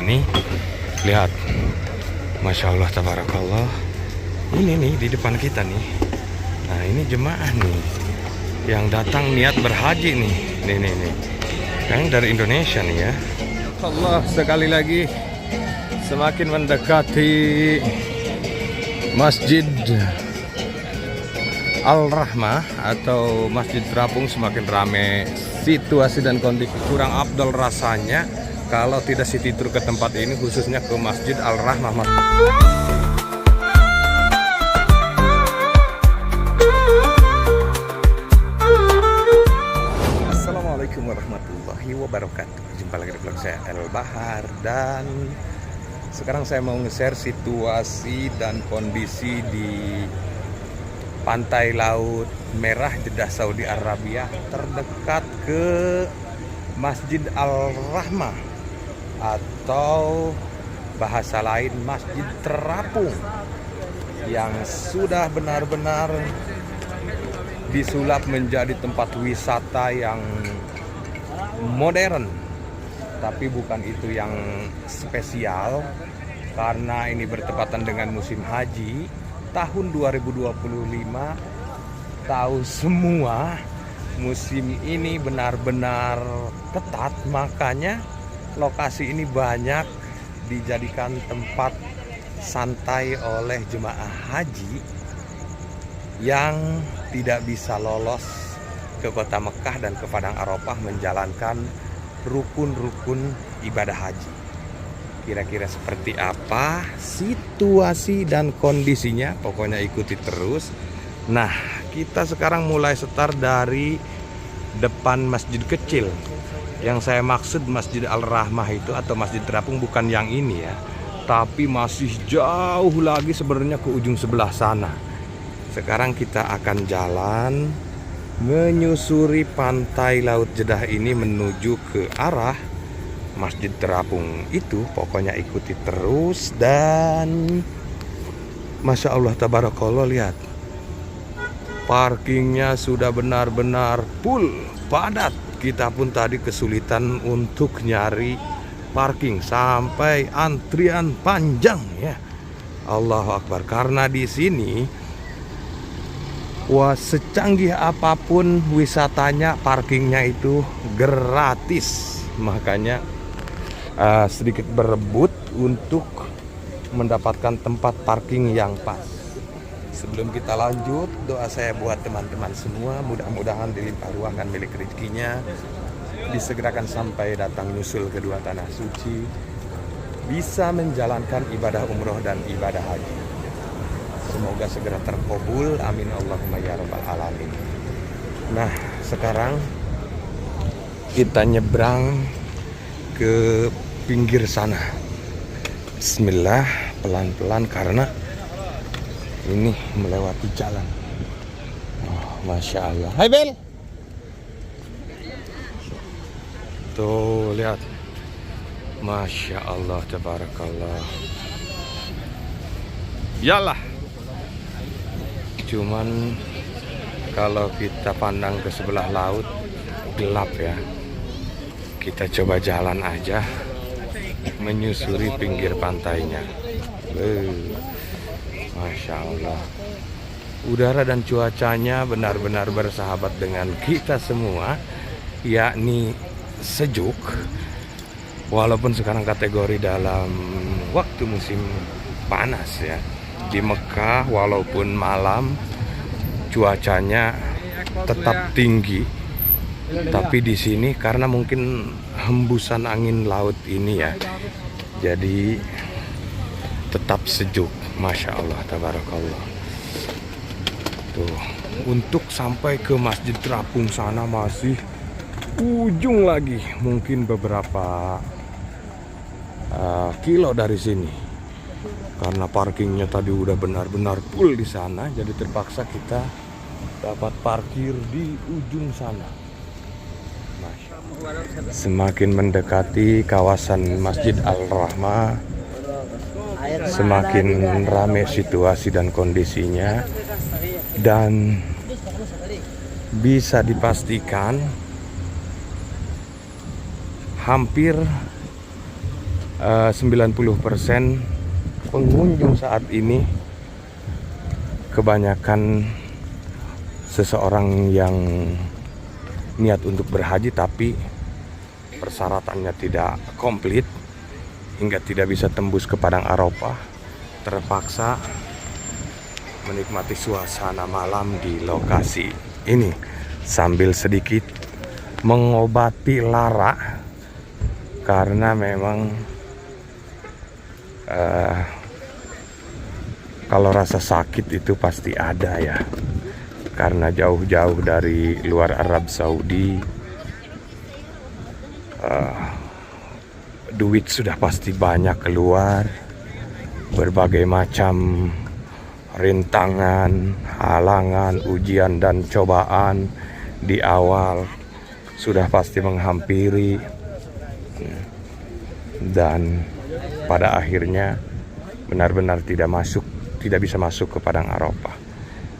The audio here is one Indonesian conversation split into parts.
ini. Lihat, Masya Allah, tabarakallah. Ini nih di depan kita nih. Nah, ini jemaah nih yang datang niat berhaji nih. Nih. Yang dari Indonesia nih ya. Allah, sekali lagi semakin mendekati Masjid Al-Rahmah atau Masjid Terapung, semakin ramai situasi dan kondisi. Kurang afdol rasanya kalau tidak city tour ke tempat ini, khususnya ke Masjid Al-Rahmah. Assalamualaikum warahmatullahi wabarakatuh. Jumpa lagi di vlog saya El Bahar, dan sekarang saya mau nge-share situasi dan kondisi di Pantai Laut Merah Jeddah, Saudi Arabia, terdekat ke Masjid Al-Rahmah atau bahasa lain Masjid Terapung, yang sudah benar-benar disulap menjadi tempat wisata yang modern. Tapi bukan itu yang spesial, karena ini bertepatan dengan musim haji tahun 2025. Tahu semua musim ini benar-benar ketat, makanya lokasi ini banyak dijadikan tempat santai oleh jemaah haji yang tidak bisa lolos ke kota Mekah dan ke Padang Arafah menjalankan rukun-rukun ibadah haji. Kira-kira seperti apa situasi dan kondisinya? Pokoknya ikuti terus. Nah, kita sekarang mulai start dari depan masjid kecil. Yang saya maksud Masjid Al-Rahmah itu atau Masjid Terapung bukan yang ini ya, tapi masih jauh lagi sebenarnya ke ujung sebelah sana. Sekarang kita akan jalan menyusuri pantai Laut Jeddah ini menuju ke arah Masjid Terapung itu. Pokoknya ikuti terus, dan Masya Allah, tabarakallah, lihat parkingnya sudah benar-benar full, padat. Kita pun tadi kesulitan untuk nyari parking sampai antrian panjang ya. Allahu Akbar, karena di sini wah, secanggih apapun wisatanya, parkingnya itu gratis. Makanya sedikit berebut untuk mendapatkan tempat parking yang pas. Sebelum kita lanjut, doa saya buat teman-teman semua, mudah-mudahan dilimpah ruahkan milik rezekinya, disegerakan sampai datang nyusul kedua tanah suci, bisa menjalankan ibadah umroh dan ibadah haji. Semoga segera terkabul, amin Allahumma ya rabbal alamin. Nah, sekarang kita nyebrang ke pinggir sana. Bismillah, pelan-pelan karena ini melewati jalan. Oh, Masya Allah. Hai Bel. Tuh, lihat. Masya Allah, tabarakallah. Yalah. Cuman kalau kita pandang ke sebelah laut gelap ya. Kita coba jalan aja menyusuri pinggir pantainya. Masya Allah, udara dan cuacanya benar-benar bersahabat dengan kita semua, yakni sejuk. Walaupun sekarang kategori dalam waktu musim panas ya. Di Mekah walaupun malam cuacanya tetap tinggi, tapi di sini karena mungkin hembusan angin laut ini ya, jadi tetap sejuk. Masya Allah, tabarakallah. Tuh, untuk sampai ke Masjid Terapung sana masih ujung lagi, mungkin beberapa kilo dari sini. Karena parkingnya tadi udah benar-benar full di sana, jadi terpaksa kita dapat parkir di ujung sana. Semakin mendekati kawasan Masjid Al-Rahmah, semakin ramai situasi dan kondisinya, dan bisa dipastikan hampir 90% pengunjung saat ini kebanyakan seseorang yang niat untuk berhaji tapi persyaratannya tidak komplit hingga tidak bisa tembus ke Padang Arafah, terpaksa menikmati suasana malam di lokasi ini sambil sedikit mengobati lara, karena memang kalau rasa sakit itu pasti ada ya, karena jauh-jauh dari luar Arab Saudi. Duit sudah pasti banyak keluar, berbagai macam rintangan, halangan, ujian dan cobaan di awal sudah pasti menghampiri, dan pada akhirnya benar-benar tidak bisa masuk ke Padang Arafah.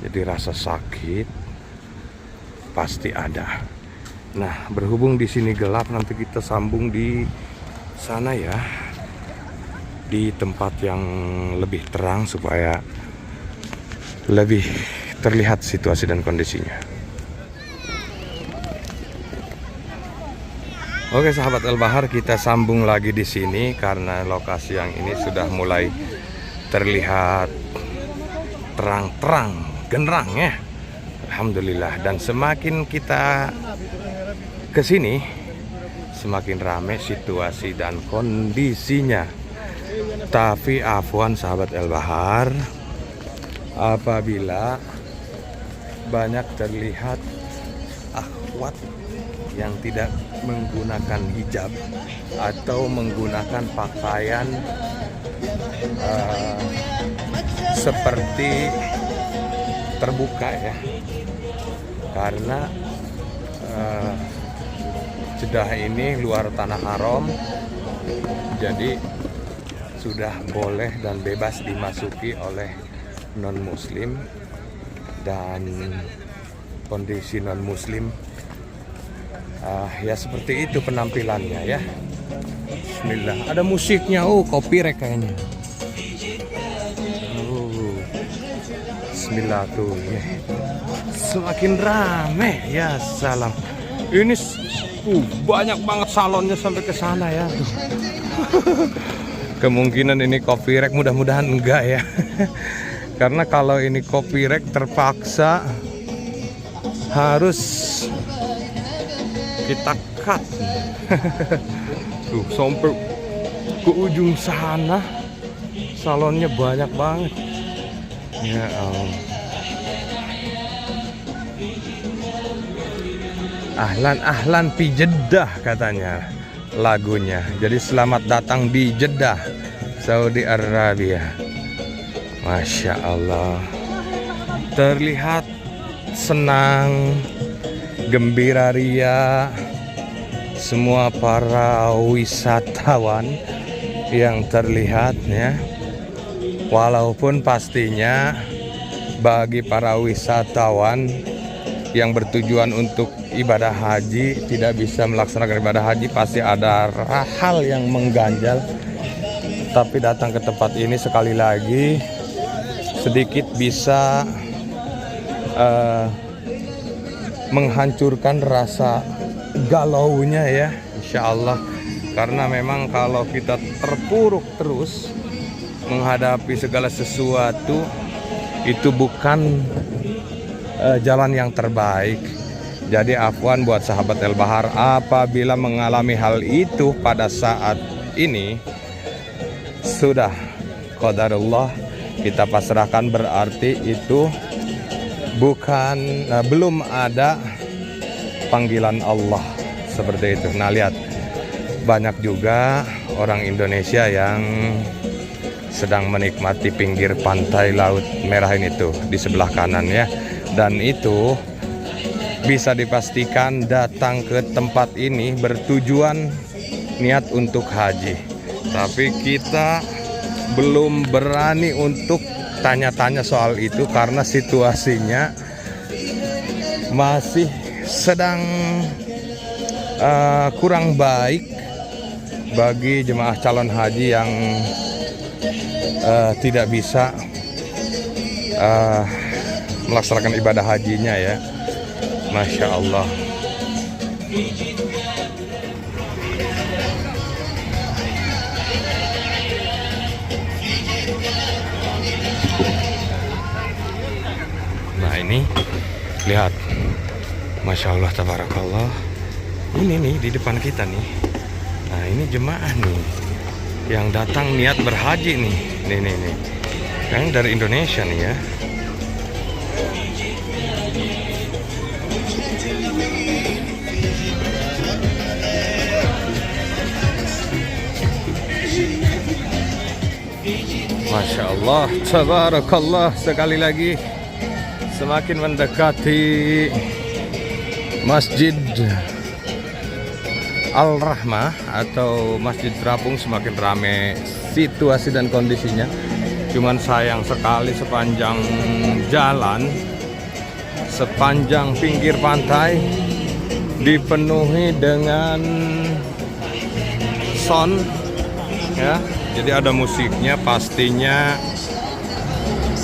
Jadi rasa sakit pasti ada. Nah, berhubung di sini gelap, nanti kita sambung di sana ya, di tempat yang lebih terang supaya lebih terlihat situasi dan kondisinya. Oke sahabat Al-Bahar, kita sambung lagi di sini karena lokasi yang ini sudah mulai terlihat terang-terang, genderang ya. Alhamdulillah, dan semakin kita ke sini semakin ramai situasi dan kondisinya. Tapi afwan sahabat Al-Bahar, apabila banyak terlihat akhwat yang tidak menggunakan hijab atau menggunakan pakaian seperti terbuka ya, karena Jeddah ini luar tanah haram, jadi sudah boleh dan bebas dimasuki oleh non-muslim, dan kondisi non-muslim ya seperti itu penampilannya ya. Bismillah, ada musiknya, copyright kayaknya. Bismillah tuh ya. Semakin rame ya, salam. Ini banyak banget salonnya sampai ke sana ya tuh. Kemungkinan ini copyright, mudah-mudahan enggak ya. Karena kalau ini copyright terpaksa harus kita cut. Tuh sampai ke ujung sana salonnya banyak banget ya. Ahlan pi Jeddah katanya lagunya. Jadi selamat datang di Jeddah, Saudi Arabia. Masya Allah, terlihat senang, gembira ria semua para wisatawan yang terlihat ya. Walaupun pastinya bagi para wisatawan yang bertujuan untuk ibadah haji tidak bisa melaksanakan ibadah haji, pasti ada hal yang mengganjal. Tapi datang ke tempat ini sekali lagi sedikit bisa menghancurkan rasa galaunya ya, insya Allah. Karena memang kalau kita terpuruk terus menghadapi segala sesuatu, itu bukan jalan yang terbaik. Jadi afwan buat sahabat Al-Bahar, apabila mengalami hal itu pada saat ini, sudah qadarullah, kita pasrahkan, berarti itu bukan belum ada panggilan Allah seperti itu. Nah lihat, banyak juga orang Indonesia yang sedang menikmati pinggir pantai Laut Merah ini tuh di sebelah kanan ya. Dan itu bisa dipastikan datang ke tempat ini bertujuan niat untuk haji. Tapi kita belum berani untuk tanya-tanya soal itu karena situasinya masih sedang kurang baik bagi jemaah calon haji yang tidak bisa melaksanakan ibadah hajinya ya. Masya Allah. Nah ini lihat, Masya Allah, tabarakallah. Ini nih di depan kita nih. Nah ini jemaah nih yang datang niat berhaji nih. Nih. Yang dari Indonesia nih ya. Masya Allah, tabarakallah. Sekali lagi semakin mendekati Masjid Al-Rahmah atau Masjid Terapung, semakin ramai situasi dan kondisinya. Cuman sayang sekali sepanjang jalan, sepanjang pinggir pantai dipenuhi dengan sound ya. Jadi ada musiknya, pastinya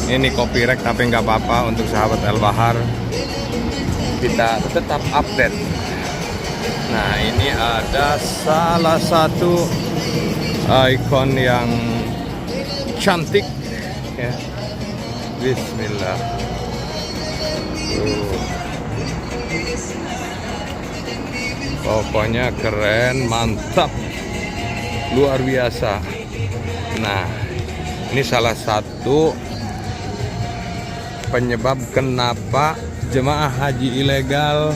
ini copyright, tapi nggak apa-apa. Untuk sahabat El Bahar, kita tetap update. Nah ini ada salah satu ikon yang cantik ya. Bismillah. Pokoknya keren, mantap, luar biasa. Nah ini salah satu penyebab kenapa jemaah haji ilegal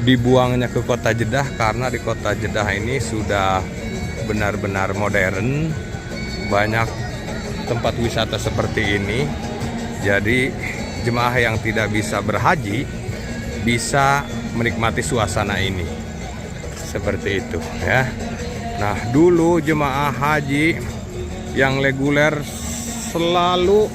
dibuangnya ke kota Jeddah, karena di kota Jeddah ini sudah benar-benar modern, banyak tempat wisata seperti ini. Jadi jemaah yang tidak bisa berhaji bisa menikmati suasana ini seperti itu ya. Nah dulu jemaah haji yang reguler selalu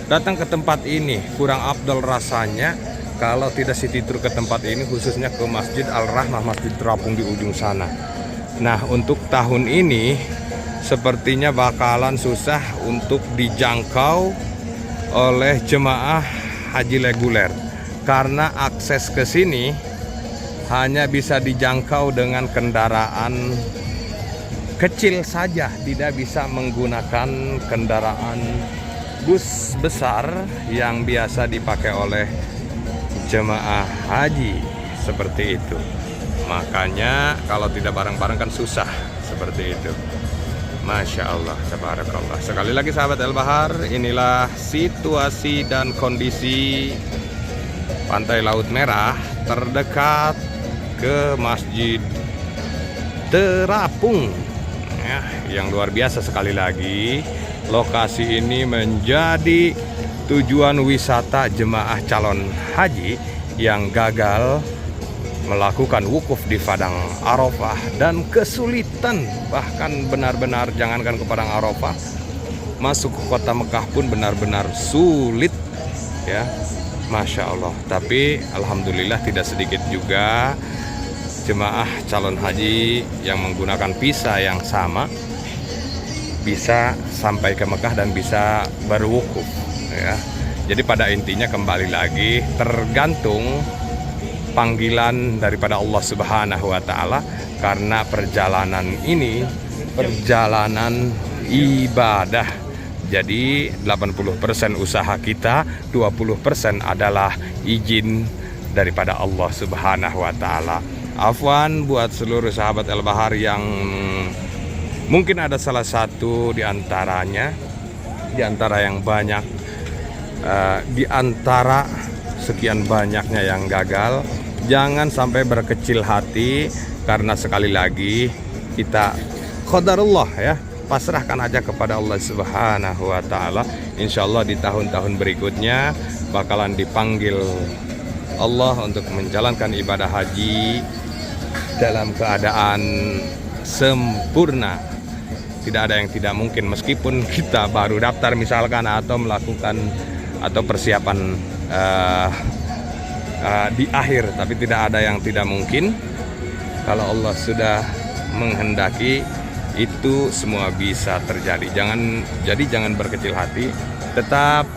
datang ke tempat ini, kurang afdal rasanya kalau tidak city tour ke tempat ini, khususnya ke Masjid Al-Rahmah, Masjid Terapung di ujung sana. Nah untuk tahun ini sepertinya bakalan susah untuk dijangkau oleh jemaah haji reguler, karena akses ke sini hanya bisa dijangkau dengan kendaraan kecil saja, tidak bisa menggunakan kendaraan bus besar yang biasa dipakai oleh jemaah haji seperti itu. Makanya kalau tidak bareng-bareng kan susah seperti itu. Masya Allah, tabarakallah. Sekali lagi sahabat El Bahar, inilah situasi dan kondisi Pantai Laut Merah terdekat ke Masjid Terapung ya, yang luar biasa. Sekali lagi, lokasi ini menjadi tujuan wisata jemaah calon haji yang gagal melakukan wukuf di Padang Arafah dan kesulitan, bahkan benar-benar jangankan ke Padang Arafah, masuk ke kota Mekah pun benar-benar sulit ya. Masya Allah. Tapi alhamdulillah tidak sedikit juga jemaah calon haji yang menggunakan visa yang sama bisa sampai ke Mekah dan bisa berwukuf ya. Jadi pada intinya kembali lagi tergantung panggilan daripada Allah Subhanahu wa Ta'ala, karena perjalanan ini perjalanan ibadah. Jadi 80% usaha kita, 20% adalah izin daripada Allah Subhanahu wa Ta'ala. Afwan buat seluruh sahabat El Bahar yang mungkin ada salah satu di antaranya, di antara yang banyak, di antara sekian banyaknya yang gagal. Jangan sampai berkecil hati, karena sekali lagi kita qadarullah ya, pasrahkan aja kepada Allah Subhanahu wa Ta'ala. Insya Allah di tahun-tahun berikutnya bakalan dipanggil Allah untuk menjalankan ibadah haji dalam keadaan sempurna. Tidak ada yang tidak mungkin, meskipun kita baru daftar misalkan, atau melakukan atau persiapan di akhir, tapi tidak ada yang tidak mungkin kalau Allah sudah menghendaki itu semua bisa terjadi. Jangan berkecil hati, tetap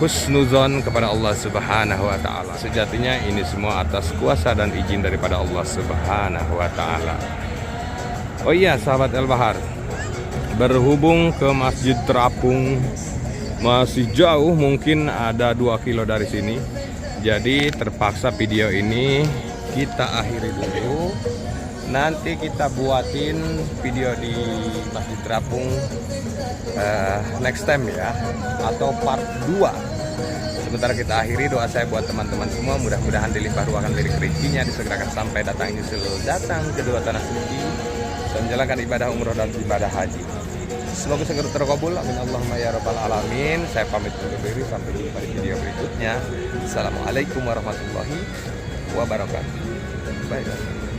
husnuzon kepada Allah Subhanahu wa taala. Sejatinya ini semua atas kuasa dan izin daripada Allah Subhanahu wa taala. Oh iya, sahabat El Bahar, berhubung ke Masjid Terapung masih jauh, mungkin ada 2 kilo dari sini. Jadi terpaksa video ini kita akhiri dulu. Nanti kita buatin video di Masjid Terapung next time ya, atau part 2. Sementara kita akhiri, doa saya buat teman-teman semua, mudah-mudahan dilimpah ruahkan lirik rezekinya, disegerakan sampai datang nyusul datang kedua tanah suci dan menjalankan ibadah umroh dan ibadah haji. Semoga segera terkabul, amin Allahumma ya rabbal alamin. Saya pamit undur diri, sampai jumpa di video berikutnya. Assalamualaikum warahmatullahi wabarakatuh. Bye.